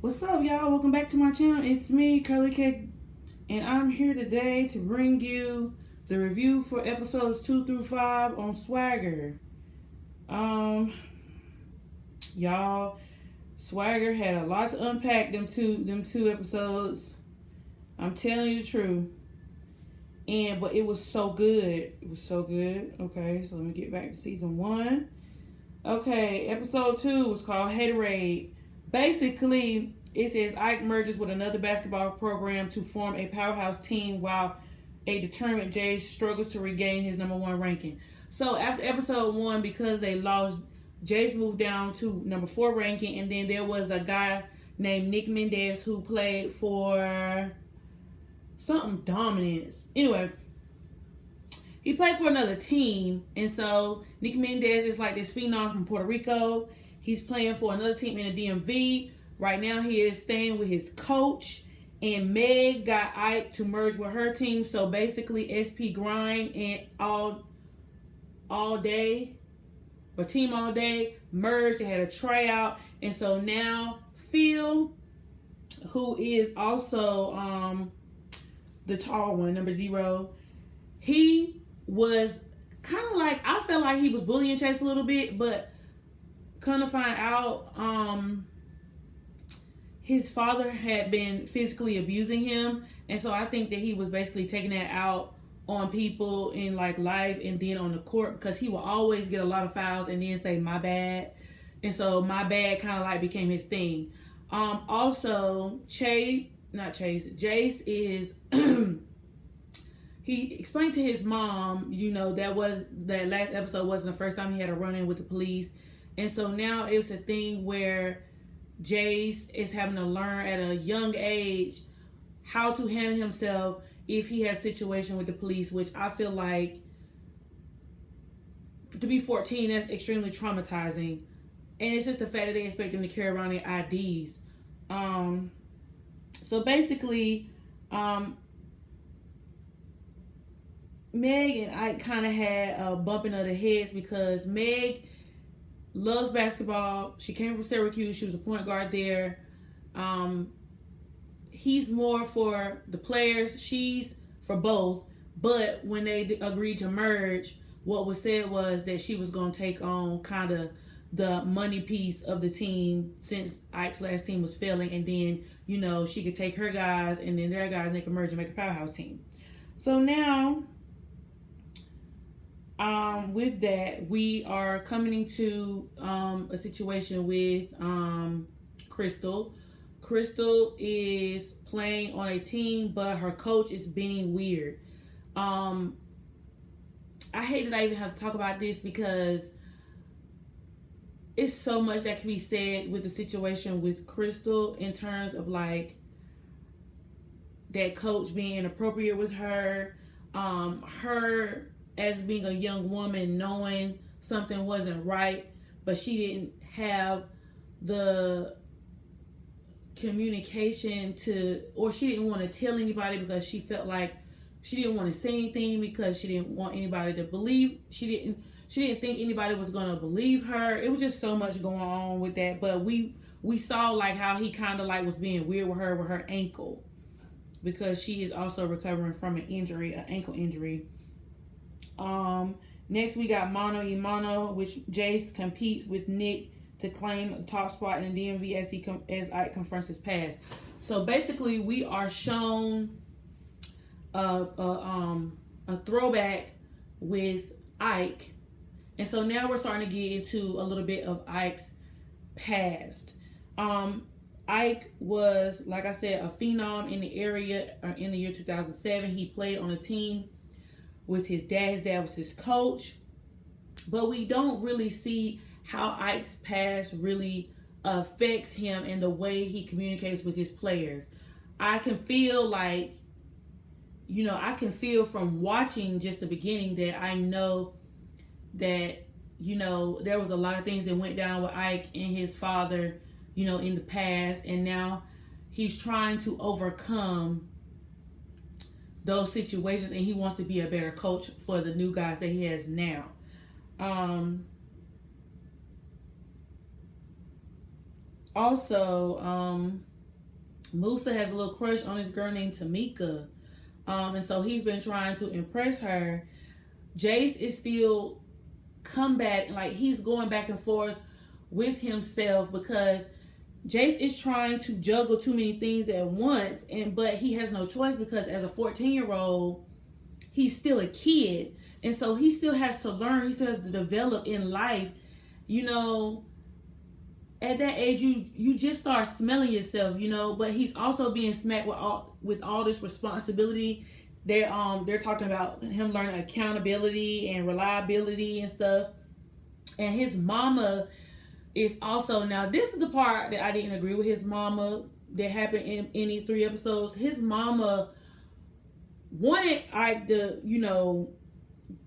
What's up, y'all? Welcome back to my channel. It's me, Curly Cake, and I'm here today to bring you the review for episodes 2 through 5 on Swagger. Y'all, Swagger had a lot to unpack them two episodes. I'm telling you the truth. But it was so good. It was so good. Okay, so let me get back to season 1. Okay, episode 2 was called Haterade. Basically, it says Ike merges with another basketball program to form a powerhouse team while a determined Jace struggles to regain his number 1 ranking. So after episode 1, because they lost, Jace moved down to number 4 ranking, and then there was a guy named Nick Mendez who played for something Dominance. Anyway, he played for another team, and so Nick Mendez is like this phenom from Puerto Rico. He's playing for another team in the DMV. Right now, he is staying with his coach. And Meg got Ike to merge with her team. So basically, SP Grind and all day, or Team All Day, merged. They had a tryout. And so now, Phil, who is also the tall one, number 0, he was kind of like, I felt like he was bullying Chase a little bit, but come to find out, his father had been physically abusing him, and so I think that he was basically taking that out on people in like life and then on the court, because he will always get a lot of fouls and then say my bad, and so my bad kind of like became his thing. Also, Jace is he explained to his mom, that last episode wasn't the first time he had a run-in with the police. And so now it's a thing where Jace is having to learn at a young age how to handle himself if he has a situation with the police, which I feel like, to be 14, that's extremely traumatizing. And it's just the fact that they expect him to carry around their IDs. So basically, Meg and Ike kind of had a bumping of the heads because Meg loves basketball. She came from Syracuse. She was a point guard there. He's more for the players. She's for both. But when they agreed to merge, what was said was that she was going to take on kind of the money piece of the team, since Ike's last team was failing. And then, she could take her guys and then their guys, and they could merge and make a powerhouse team. So now, with that, we are coming into a situation with Crystal. Crystal is playing on a team, but her coach is being weird. I hate that I even have to talk about this because it's so much that can be said with the situation with Crystal in terms of like that coach being inappropriate with her, her as being a young woman, knowing something wasn't right, but she didn't have the communication or she didn't want to tell anybody because she felt like she didn't want to say anything because she didn't want anybody to believe. She didn't think anybody was going to believe her. It was just so much going on with that. But we saw like how he kind of like was being weird with her ankle, because she is also recovering from an ankle injury. Next we got Mano y Mano, which Jace competes with Nick to claim a top spot in the DMV as Ike confronts his past. So basically, we are shown a throwback with Ike, and so now we're starting to get into a little bit of Ike's past. Ike was, like I said, a phenom in the area in the year 2007. He played on a team with his dad. His dad was his coach. But we don't really see how Ike's past really affects him and the way he communicates with his players. I can feel like, I can feel from watching just the beginning that I know that, there was a lot of things that went down with Ike and his father, in the past. And now he's trying to overcome those situations, and he wants to be a better coach for the new guys that he has now. Also, Musa has a little crush on this girl named Tamika. And so he's been trying to impress her. Jace is still combat, like he's going back and forth with himself because Jace is trying to juggle too many things at once, but he has no choice because as a 14-year-old, he's still a kid. And so he still has to learn, he still has to develop in life. You know, at that age, you just start smelling yourself, you know, but he's also being smacked with all this responsibility. They're talking about him learning accountability and reliability and stuff. And his mama is also, now this is the part that I didn't agree with his mama that happened in these 3 episodes. His mama wanted Ike to, you know,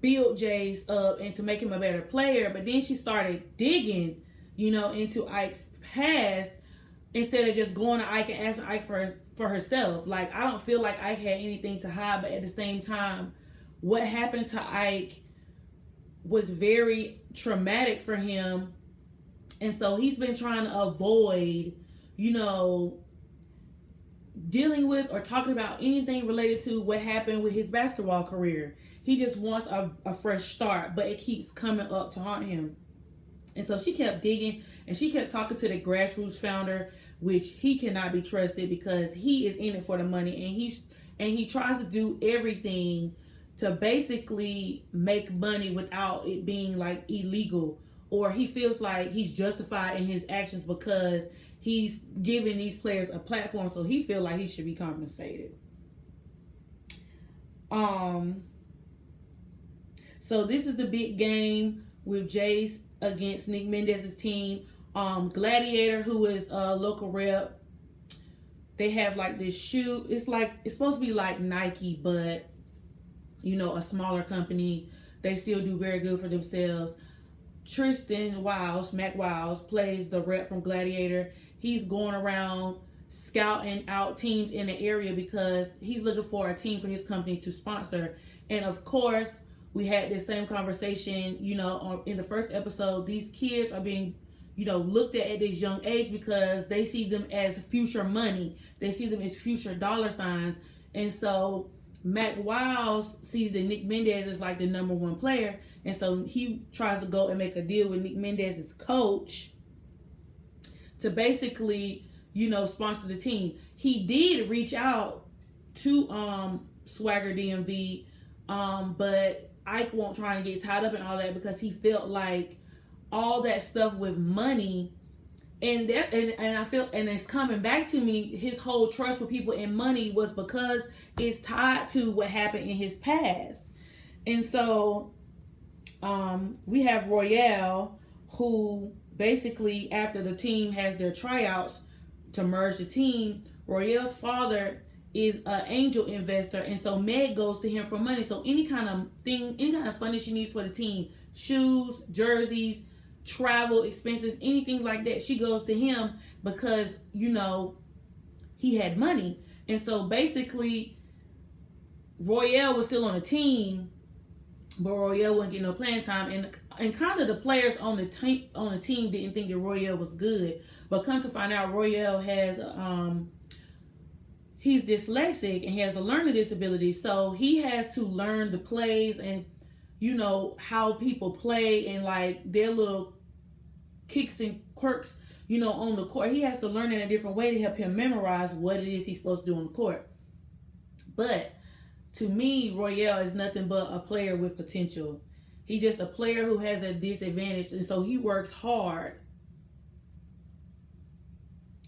build Jace up and to make him a better player, but then she started digging, you know, into Ike's past instead of just going to Ike and asking Ike for herself. Like, I don't feel like Ike had anything to hide, but at the same time, what happened to Ike was very traumatic for him. And so he's been trying to avoid, you know, dealing with or talking about anything related to what happened with his basketball career. He just wants a fresh start, but it keeps coming up to haunt him. And so she kept digging and she kept talking to the grassroots founder, which he cannot be trusted because he is in it for the money, and he tries to do everything to basically make money without it being like illegal, or he feels like he's justified in his actions because he's giving these players a platform, so he feels like he should be compensated. So this is the big game with Jace against Nick Mendez's team. Gladiator, who is a local rep, they have like this shoe. It's supposed to be like Nike, but you know, a smaller company. They still do very good for themselves. Tristan Wiles, Mac Wiles, plays the rep from Gladiator. He's going around scouting out teams in the area because he's looking for a team for his company to sponsor. And of course, we had this same conversation, you know, in the first episode. These kids are being, you know, looked at this young age because they see them as future money. They see them as future dollar signs. And so Mac Wiles sees that Nick Mendez is like the number 1 player. And so he tries to go and make a deal with Nick Mendez's coach to basically, you know, sponsor the team. He did reach out to Swagger DMV, but Ike won't try and get tied up in all that because he felt like all that stuff with money and I feel, and it's coming back to me, his whole trust with people and money was because it's tied to what happened in his past. And so we have Royale, who basically after the team has their tryouts to merge the team, Royale's father is an angel investor, and so Meg goes to him for money. So any kind of funding she needs for the team, shoes, jerseys, travel expenses, anything like that, she goes to him because, you know, he had money. And so basically Royale was still on the team, but Royale wouldn't get no playing time, and kind of the players on the team didn't think that Royale was good. But come to find out, Royale has he's dyslexic and he has a learning disability, so he has to learn the plays and, you know, how people play and like their little kicks and quirks, you know, on the court. He has to learn in a different way to help him memorize what it is he's supposed to do on the court. But to me, Royale is nothing but a player with potential. He's just a player who has a disadvantage, and so he works hard.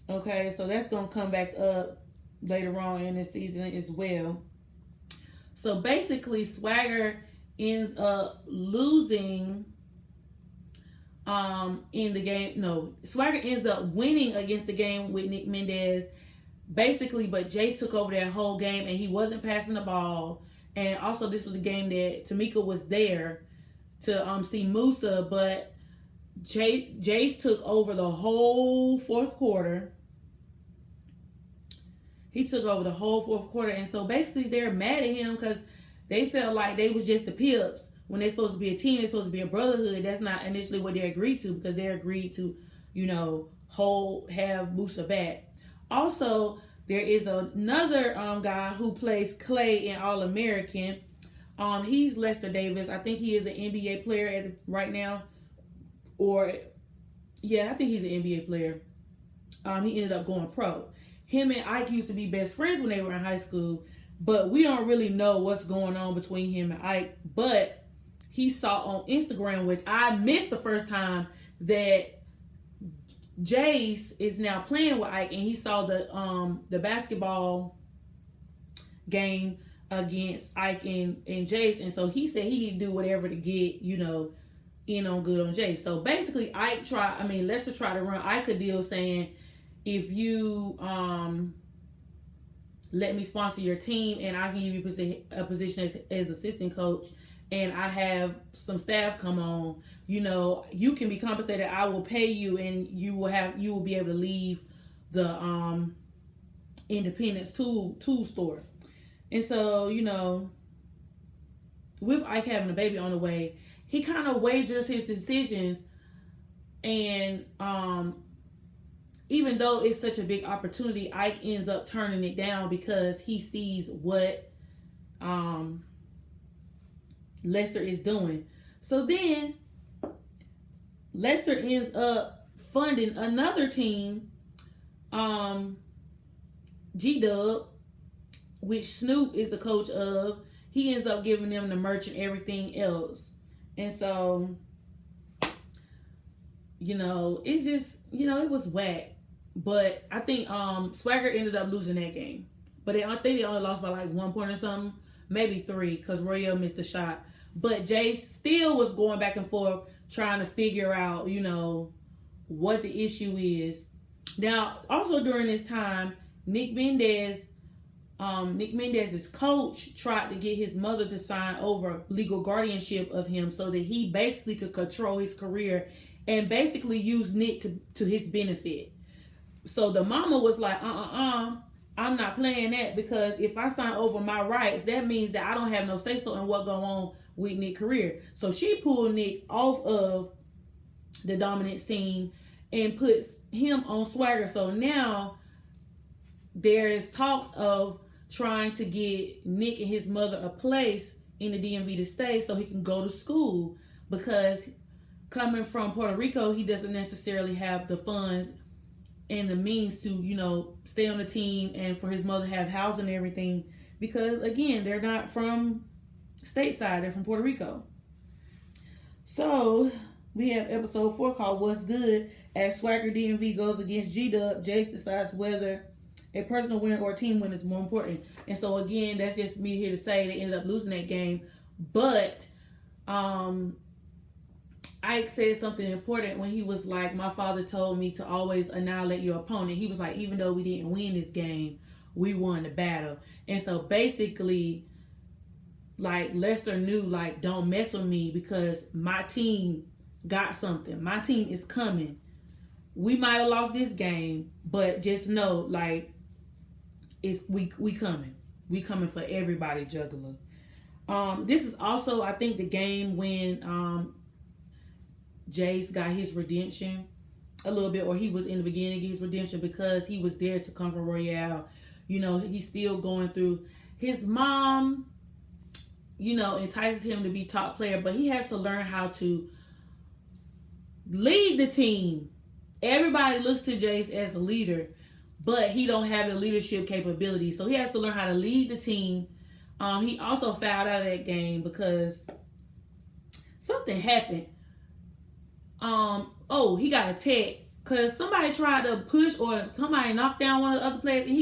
Okay, so that's going to come back up later on in the season as well. So basically, Swagger ends up losing in the game. No, Swagger ends up winning against the game with Nick Mendez, basically, but Jace took over that whole game and he wasn't passing the ball. And also, this was the game that Tamika was there to see Musa, but Jace took over the whole fourth quarter. He took over the whole fourth quarter, and so basically they're mad at him because they felt like they was just the Pips when they're supposed to be a team. They're supposed to be a brotherhood. That's not initially what they agreed to, because they agreed to, you know, have Musa back. Also, There is another guy who plays Clay in All American. He's Lester Davis. I think he is an NBA player right now. Or, yeah, I think he's an NBA player. He ended up going pro. Him and Ike used to be best friends when they were in high school. But we don't really know what's going on between him and Ike. But he saw on Instagram, which I missed the first time, that Jace is now playing with Ike, and he saw the basketball game against Ike and Jace, and so he said he need to do whatever to get, you know, in on good on Jace. So basically, Lester tried to run Ike a deal saying, if you let me sponsor your team and I can give you a position as assistant coach, and I have some staff come on, you know, you can be compensated. I will pay you, and you will be able to leave the Independence tool store. And so, you know, with Ike having a baby on the way, he kind of wagers his decisions, and even though it's such a big opportunity, Ike ends up turning it down because he sees what Lester is doing. So then Lester ends up funding another team, G-Dub, which Snoop is the coach of. He ends up giving them the merch and everything else. And so, you know, it just, you know, it was whack. But I think Swagger ended up losing that game. But I think they only lost by like 1 point or something. Maybe 3, because Royale missed the shot. But Jace still was going back and forth trying to figure out, you know, what the issue is. Now, also during this time, Nick Mendez's coach tried to get his mother to sign over legal guardianship of him so that he basically could control his career and basically use Nick to his benefit. So the mama was like, I'm not playing that, because if I sign over my rights, that means that I don't have no say-so in what go on with Nick's career. So she pulled Nick off of the Dominance team and puts him on Swagger. So now there is talks of trying to get Nick and his mother a place in the DMV to stay so he can go to school, because coming from Puerto Rico, he doesn't necessarily have the funds and the means to, you know, stay on the team and for his mother to have housing and everything, because again, they're not from stateside, they're from Puerto Rico. So we have episode 4 called What's Good. As Swagger DMV goes against G-Dub, Jace decides whether a personal win or a team win is more important. And so again, that's just me here to say they ended up losing that game. But Ike said something important when he was like, my father told me to always annihilate your opponent. He was like, even though we didn't win this game, we won the battle. And so basically, like, Lester knew, like, don't mess with me because my team got something. My team is coming. We might have lost this game, but just know, like, we coming. We coming for everybody, Juggler. This is also, I think, the game when Jace got his redemption a little bit, or he was in the beginning of his redemption, because he was there to comfort Royale. You know, he's still going through. His mom, you know, entices him to be top player, but he has to learn how to lead the team. Everybody looks to Jace as a leader, but he don't have the leadership capability. So he has to learn how to lead the team. He also fouled out of that game because something happened. He got attacked because somebody tried to push, or somebody knocked down one of the other players, and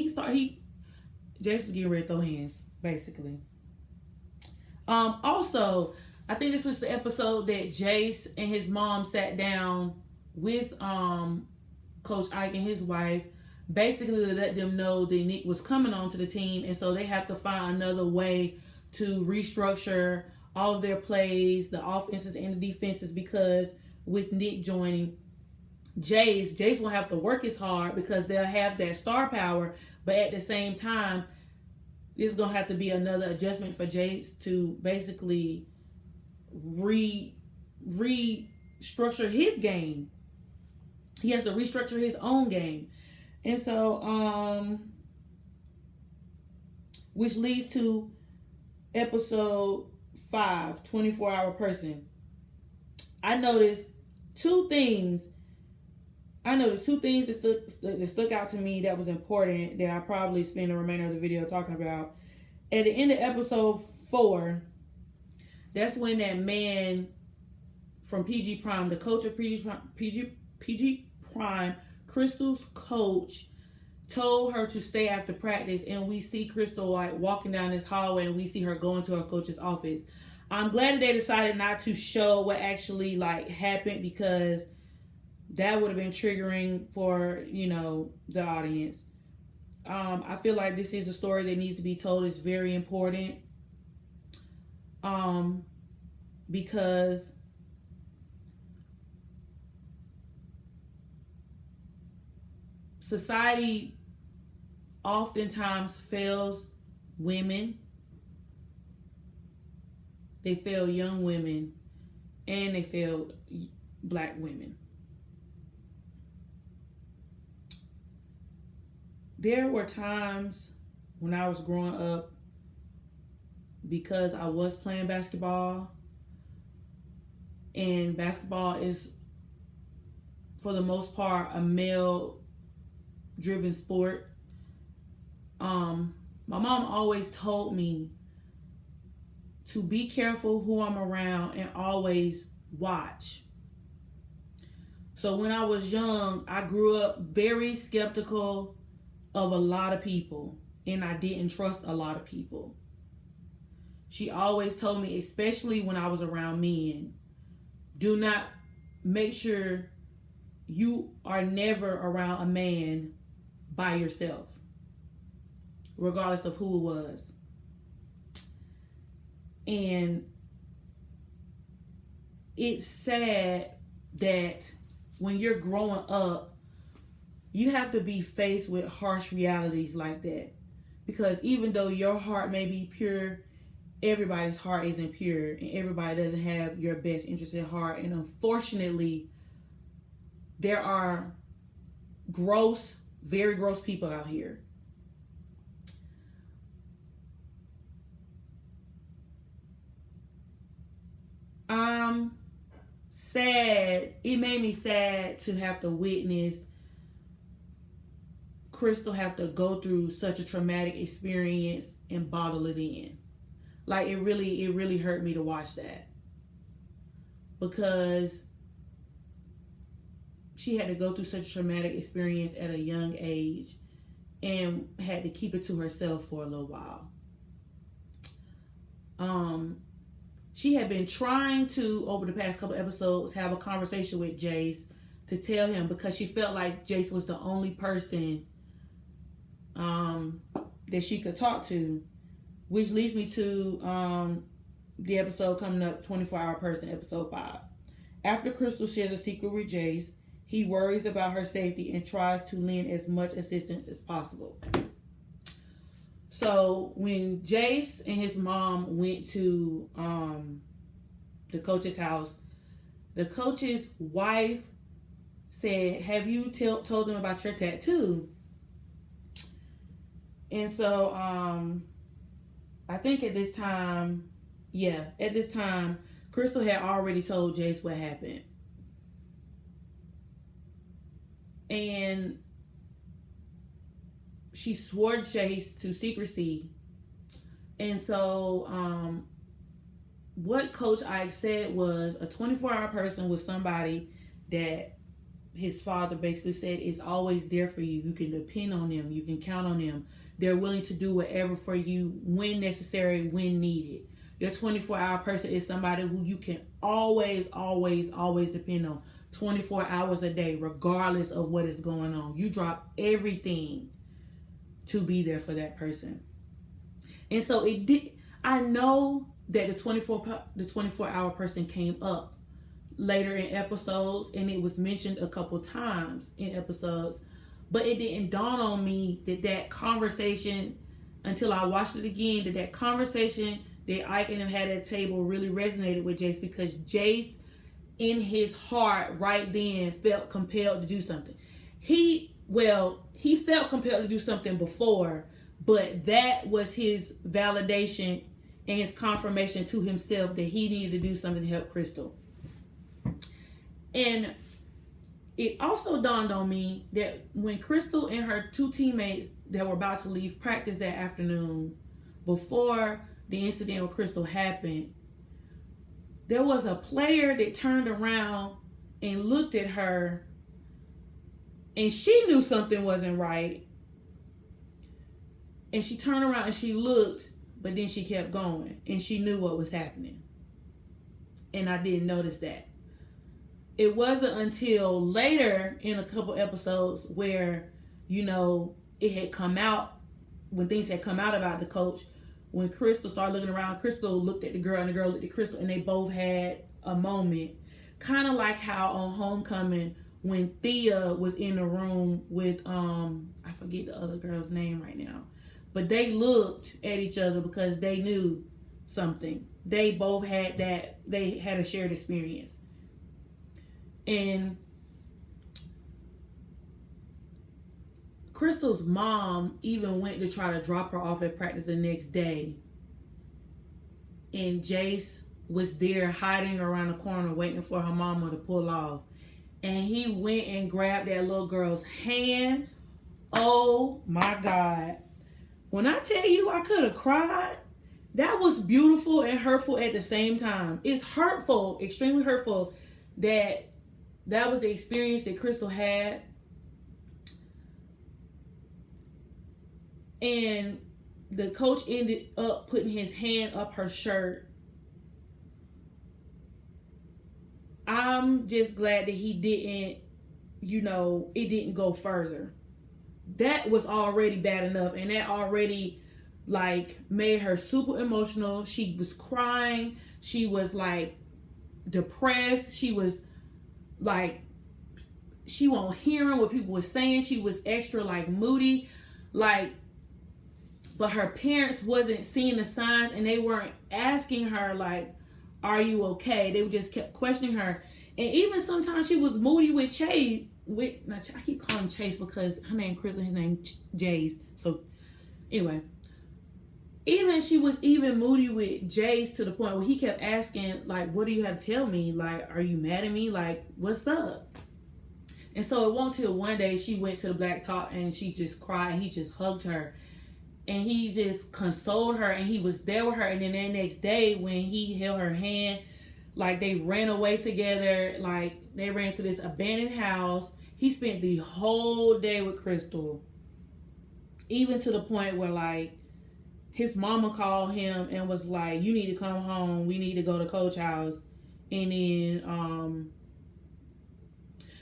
Jace was getting ready to throw hands, basically. Also, I think this was the episode that Jace and his mom sat down with Coach Ike and his wife, basically to let them know that Nick was coming onto the team, and so they have to find another way to restructure all of their plays, the offenses and the defenses, because with Nick joining, Jace will have to work as hard because they'll have that star power, but at the same time, it's going to have to be another adjustment for Jace to basically restructure his game. He has to restructure his own game. And so, which leads to episode 5, 24-hour person. I noticed two things. That stuck out to me that was important that I probably spend the remainder of the video talking about. At the end of episode 4, that's when that man from PG Prime, the coach of PG Prime, Crystal's coach, told her to stay after practice, and we see Crystal like walking down this hallway, and we see her going to her coach's office. I'm glad that they decided not to show what actually like happened, because that would have been triggering for, the audience. I feel like this is a story that needs to be told. It's very important. Because society oftentimes fails women. They fail young women, and they fail black women. There were times when I was growing up, because I was playing basketball, and basketball is, for the most part, a male-driven sport. My mom always told me to be careful who I'm around and always watch. So when I was young, I grew up very skeptical of a lot of people, and I didn't trust a lot of people. She always told me, especially when I was around men, make sure you are never around a man by yourself, regardless of who it was. And it's sad that when you're growing up, you have to be faced with harsh realities like that. Because even though your heart may be pure, everybody's heart isn't pure, and everybody doesn't have your best interest at heart. And unfortunately, there are gross, very gross people out here. I'm sad. It made me sad to have to witness Crystal have to go through such a traumatic experience and bottle it in. Like, it really hurt me to watch that, because she had to go through such a traumatic experience at a young age and had to keep it to herself for a little while. She had been trying to, over the past couple episodes, have a conversation with Jace to tell him, because she felt like Jace was the only person that she could talk to, which leads me to the episode coming up, 24-hour person, episode 5. After Crystal shares a secret with Jace, he worries about her safety and tries to lend as much assistance as possible. So when Jace and his mom went to the coach's house, the coach's wife said, "Have you told them about your tattoo?" And so I think at this time, Crystal had already told Jace what happened. And she swore Jace to secrecy. And so what Coach Ike said was, a 24-hour person was somebody that his father basically said is always there for you. You can depend on them. You can count on them. They're willing to do whatever for you when necessary, when needed. Your 24-hour person is somebody who you can always depend on. 24 hours a day, regardless of what is going on. You drop everything to be there for that person. And so I know that the 24-hour person came up later in episodes, and it was mentioned a couple times in episodes, but it didn't dawn on me that conversation, until I watched it again, that conversation that Ike and him had at the table really resonated with Jace, because Jace, in his heart right then, felt compelled to do something. He felt compelled to do something before, But that was his validation and his confirmation to himself that he needed to do something to help Crystal. And it also dawned on me that when Crystal and her two teammates that were about to leave practice that afternoon, before the incident with Crystal happened, there was a player that turned around and looked at her, and she knew something wasn't right. And she turned around and she looked, but then she kept going, and she knew what was happening. And I didn't notice that. It wasn't until later in a couple episodes where, it had come out, when things had come out about the coach, when Crystal started looking around, Crystal looked at the girl and the girl looked at Crystal, and they both had a moment. Kind of like how on Homecoming, when Thea was in the room with, I forget the other girl's name right now, but they looked at each other because they knew something. They both had that, they had a shared experience. And Crystal's mom even went to try to drop her off at practice the next day. And Jace was there hiding around the corner waiting for her mama to pull off. And he went and grabbed that little girl's hand. Oh my God. When I tell you I could have cried, that was beautiful and hurtful at the same time. It's hurtful, extremely hurtful, that was the experience that Crystal had. And the coach ended up putting his hand up her shirt. I'm just glad that he didn't, it didn't go further. That was already bad enough. And that already, made her super emotional. She was crying. She was, depressed. She was, she wasn't hearing what people were saying. She was extra, moody. But her parents wasn't seeing the signs, and they weren't asking her, are you okay? They just kept questioning her. And even sometimes she was moody with Chase. I keep calling him Chase because her name Crystal, his name Jace. So anyway, she was even moody with Jace to the point where he kept asking, what do you have to tell me? Are you mad at me? What's up? And so it wasn't till one day she went to the Black Talk and she just cried, and he just hugged her. And he just consoled her, and he was there with her. And then that next day when he held her hand, they ran away together. They ran to this abandoned house. He spent the whole day with Crystal. Even to the point where, his mama called him and was like, you need to come home. We need to go to Coach's house. And then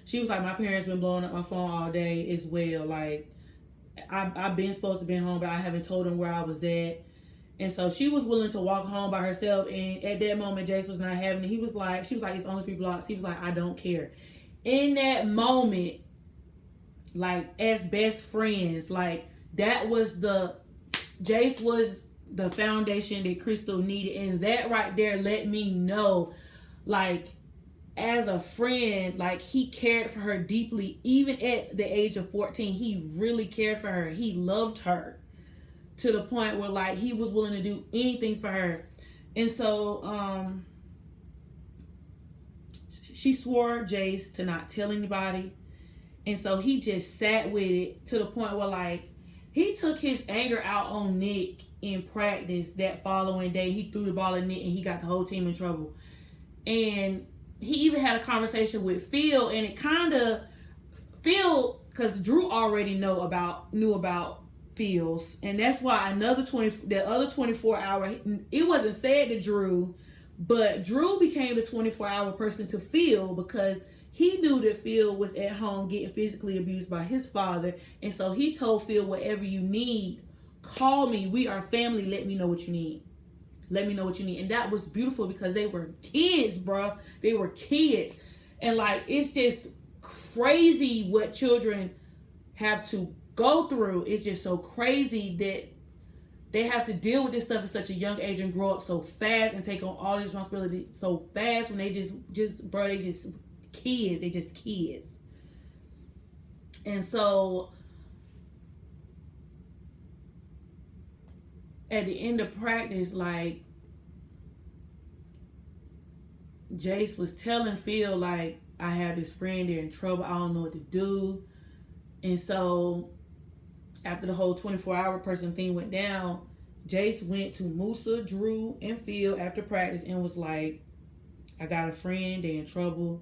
she was like, my parents been blowing up my phone all day as well. I've been supposed to be home, but I haven't told them where I was at. And so she was willing to walk home by herself. And at that moment, Jace was not having it. She was like, it's only 3 blocks. He was like, I don't care. In that moment, as best friends, that was Jace was the foundation that Crystal needed. And that right there let me know, as a friend, he cared for her deeply. Even at the age of 14, he really cared for her. He loved her to the point where he was willing to do anything for her. And so she swore Jace to not tell anybody. And so he just sat with it to the point where he took his anger out on Nick in practice that following day. He threw the ball at Nick and he got the whole team in trouble. And he even had a conversation with Phil, and it kind of because Drew already knew about Phil's, and that's why the other 24 hour, it wasn't said to Drew, but Drew became the 24-hour person to Phil because he knew that Phil was at home getting physically abused by his father, and so he told Phil, whatever you need, call me. We are family. Let me know what you need. Let me know what you need. And that was beautiful because they were kids, bro. They were kids. And it's just crazy what children have to go through. It's just so crazy that they have to deal with this stuff at such a young age and grow up so fast and take on all this responsibility so fast when they just they just kids. They just kids. And so at the end of practice, like, Jace was telling Phil, like, I have this friend, they're in trouble, I don't know what to do. And so after the whole 24-hour person thing went down, Jace went to Musa, Drew, and Phil after practice and was like, I got a friend, they in trouble.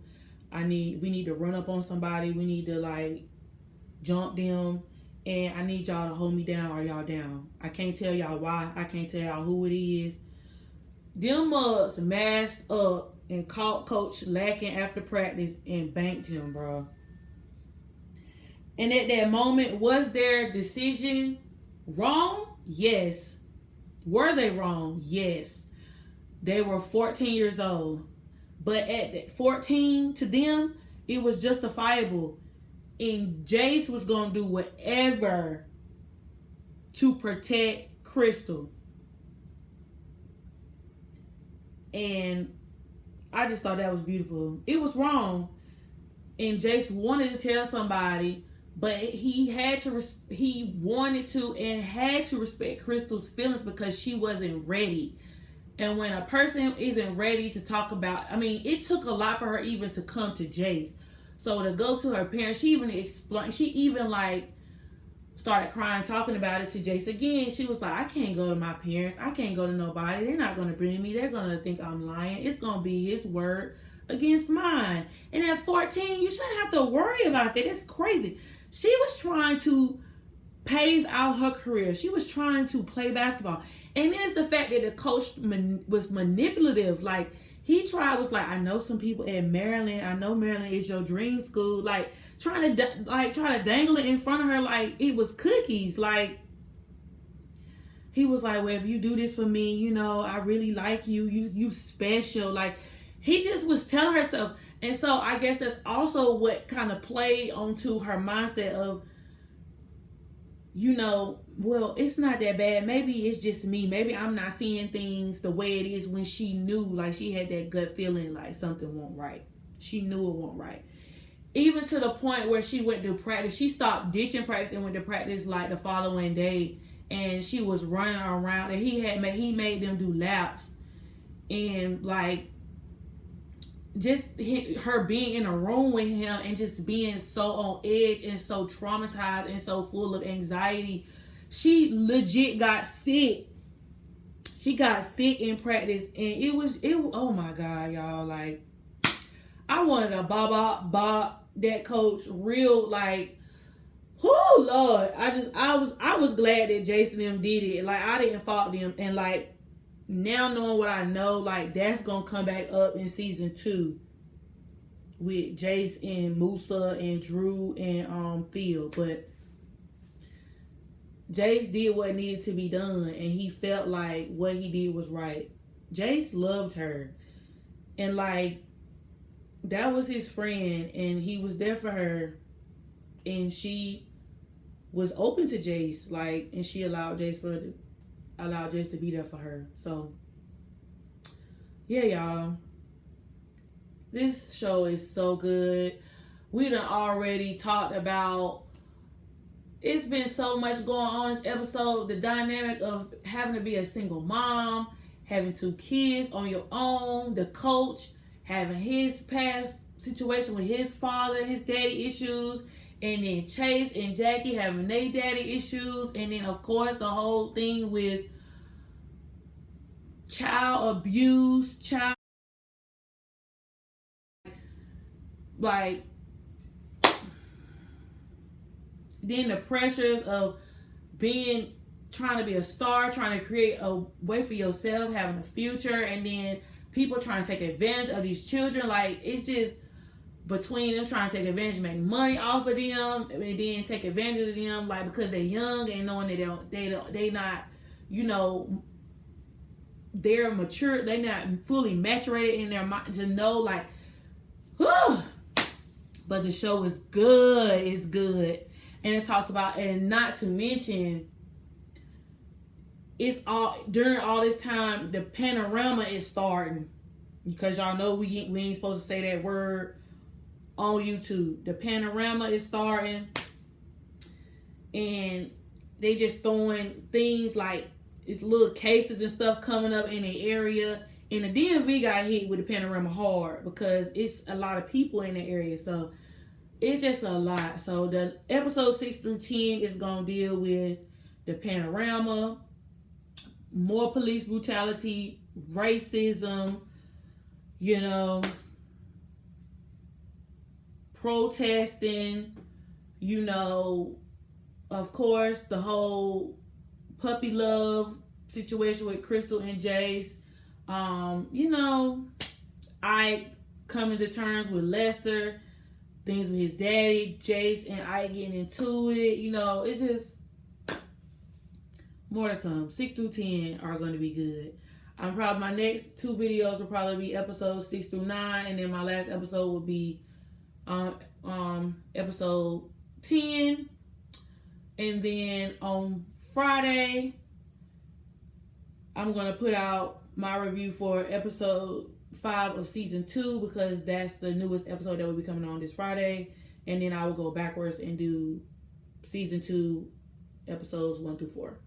We need to run up on somebody. We need to, like, jump them. And I need y'all to hold me down. Are y'all down? I can't tell y'all why. I can't tell y'all who it is. Them mugs masked up and caught Coach lacking after practice and banked him, bro. And at that moment, was their decision wrong? Yes. Were they wrong? Yes. They were 14 years old. But at 14, to them, it was justifiable. And Jace was going to do whatever to protect Crystal. And I just thought that was beautiful. It was wrong. And Jace wanted to tell somebody, but he wanted to and had to respect Crystal's feelings because she wasn't ready. And when a person isn't ready to talk about, I mean, it took a lot for her even to come to Jace. So to go to her parents, she even like started crying, talking about it to Jace again. She was like, I can't go to my parents. I can't go to nobody. They're not going to bring me. They're going to think I'm lying. It's going to be his word against mine. And at 14, you shouldn't have to worry about that. It's crazy. She was trying to pave out her career. She was trying to play basketball. And then it's the fact that the coach was manipulative. Like, was like, I know some people at Maryland. I know Maryland is your dream school. Like, trying to dangle it in front of her like it was cookies. Like, he was like, well, if you do this for me, you know, I really like you. You special. Like, he just was telling her stuff. And so I guess that's also what kind of played onto her mindset of, you know, well, it's not that bad. Maybe it's just me. Maybe I'm not seeing things the way it is, when she knew, like, she had that gut feeling like something wasn't right. She knew it wasn't right. Even to the point where she went to practice. She stopped ditching practice and went to practice like the following day. And she was running around. And he made them do laps. And like, just her being in a room with him and just being so on edge and so traumatized and so full of anxiety, she legit got sick. She got sick in practice, and it was oh my God, y'all. Like, I wanted to bob that coach real, like, oh Lord. I was glad that Jason and them did it. Like, I didn't fault them. And like, now knowing what I know, like, that's gonna come back up in season 2 with Jace and Musa and Drew and Phil. But Jace did what needed to be done, and he felt like what he did was right. Jace loved her, and like, that was his friend, and he was there for her, and she was open to Jace, like, and she allowed Jace to be there for her. So yeah, y'all, this show is so good. We done already talked about, it's been so much going on this episode. The dynamic of having to be a single mom, having 2 kids on your own, the coach having his past situation with his father, his daddy issues, and then Chase and Jackie having their daddy issues, and then of course the whole thing with child abuse, like, then the pressures of trying to be a star, trying to create a way for yourself, having a future, and then people trying to take advantage of these children. Like, it's just between them trying to take advantage of making money off of them, and then take advantage of them, like, because they're young and knowing they not, you know, they're mature, they not fully maturated in their mind to know, like, whew. But the show is good. It's good. And it talks about, and not to mention, it's all, during all this time, the panorama is starting. Because y'all know we ain't supposed to say that word on YouTube. The panorama is starting. And they just throwing things like it's little cases and stuff coming up in the area. And the DMV got hit with the panorama hard because it's a lot of people in the area. So it's just a lot. So the episode 6 through 10 is going to deal with the panorama, more police brutality, racism, you know, protesting, you know, of course, the whole puppy love situation with Crystal and Jace. You know, Ike coming to terms with Lester, things with his daddy, Jace and Ike getting into it. You know, it's just more to come. 6 through 10 are going to be good. I'm probably, my next 2 videos will probably be episodes 6 through 9, and then my last episode will be episode 10. And then on Friday, I'm going to put out my review for episode 5 of season 2, because that's the newest episode that will be coming on this Friday. And then I will go backwards and do season 2 episodes 1 through 4.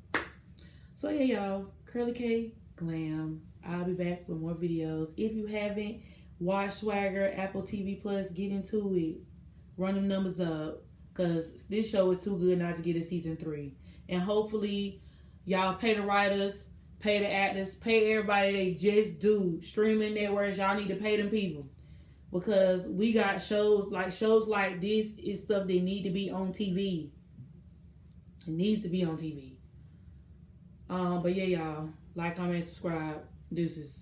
So yeah, y'all, Curly K Glam. I'll be back with more videos. If you haven't watched Swagger, Apple TV Plus, get into it. Run them numbers up, because this show is too good not to get a season 3. And hopefully y'all pay the writers, pay the actors, pay everybody they just do. Streaming networks, y'all need to pay them people, because we got shows like this is stuff that need to be on TV. It needs to be on TV. But yeah, y'all, like, comment, subscribe. Deuces.